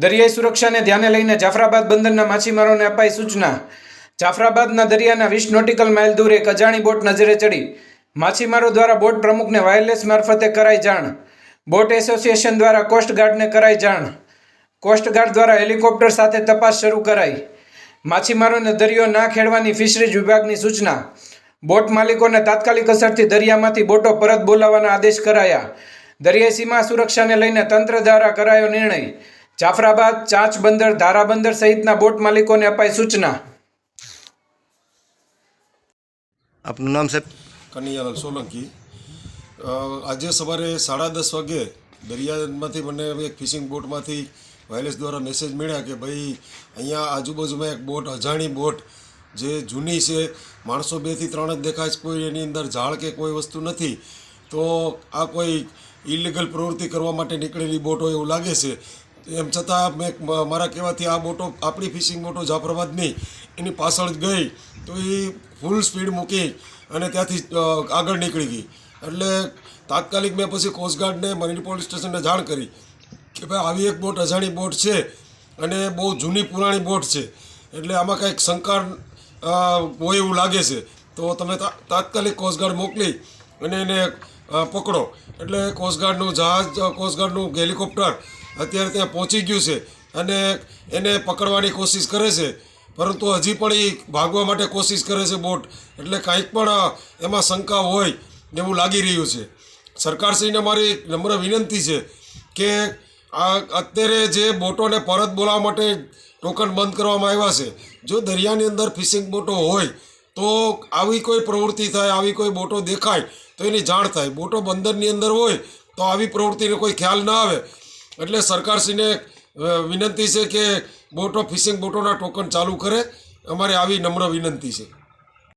દરિયાઈ સુરક્ષાને ધ્યાને લઈને જાફરાબાદ બંદરના માછીમારોને અપાઈ સૂચના। જાફરાબાદના દરિયાના 20 નોટિકલ માઇલ દૂર એક અજાણી બોટ નજરે ચડી। માછીમારો દ્વારા બોટ પ્રમુખને વાયરલેસ મારફતે કરાઈ જાણ। બોટ એસોસિએશન દ્વારા કોસ્ટગાર્ડને કરાઈ જાણ। કોસ્ટગાર્ડ દ્વારા હેલિકોપ્ટર સાથે તપાસ શરૂ કરાઈ। માછીમારોને દરિયો ના ખેડવાની ફિશરીઝ વિભાગની સૂચના। બોટ માલિકોને તાત્કાલિક અસરથી દરિયામાંથી બોટો પરત બોલાવવાના આદેશ કરાયા। દરિયાઈ સીમા સુરક્ષાને લઈને તંત્ર દ્વારા કરાયો નિર્ણય। જાફરાબાદ, ચાંચ બંદર, ધારા બંદર સહિતના બોટ માલિકોને અપાઈ સૂચના। આપનું નામ સાહેબ? કનૈયાલાલ સોલંકી। આજે સવારે 10:30 વાગે દરિયામાંથી મને એક ફિશિંગ બોટમાંથી વાયરલેસ દ્વારા મેસેજ મળ્યા કે ભાઈ અહીંયા આજુબાજુમાં એક બોટ, અજાણી બોટ જે જૂની છે, માણસો 2 થી 3 જ દેખાય છે, કોઈ એની અંદર ઝાડ કે કોઈ વસ્તુ નથી, તો આ કોઈ ઇલીગલ પ્રવૃત્તિ કરવા માટે નીકળેલી બોટ હોય એવું લાગે છે। એમ છતાં મેં મારા કહેવાથી આ બોટો, આપણી ફિશિંગ બોટો જાફરાબાદની, એની પાછળ જ ગઈ તો એ ફૂલ સ્પીડ મૂકી અને ત્યાંથી આગળ નીકળી ગઈ। એટલે તાત્કાલિક મેં પછી કોસ્ટગાર્ડને, મરીન પોલીસ સ્ટેશનને જાણ કરી કે ભાઈ આવી એક બોટ, અજાણી બોટ છે અને બહુ જૂની પુરાણી બોટ છે, એટલે આમાં કંઈક શંકા હોય એવું લાગે છે, તો તમે તાત્કાલિક કોસ્ટગાર્ડ મોકલી અને એને પકડો। એટલે કોસ્ટગાર્ડનું જહાજ, કોસ્ટગાર્ડનું હેલિકોપ્ટર અત્યારે ત્યાં પહોંચી ગયું છે અને એને પકડવાની કોશિશ કરે છે, પરંતુ હજી પણ એ ભાગવા માટે કોશિશ કરે છે બોટ। એટલે કાંઈક પણ એમાં શંકા હોય એવું લાગી રહ્યું છે। સરકારશ્રીને મારી નમ્ર વિનંતી છે કે આ અત્યારે જે બોટોને પરત બોલાવવા માટે ટોકન બંધ કરવામાં આવ્યા છે, જો દરિયાની અંદર ફિશિંગ બોટો હોય તો આવી કોઈ પ્રવૃત્તિ થાય, આવી કોઈ બોટો દેખાય તો એની જાણ થાય। બોટો બંદરની અંદર હોય તો આવી પ્રવૃત્તિનો કોઈ ખ્યાલ ના આવે। એટલે સરકારશ્રીને વિનંતી છે કે બોટો, ફિશિંગ બોટોના ટોકન ચાલુ કરે, અમારી આવી નમ્ર વિનંતી છે।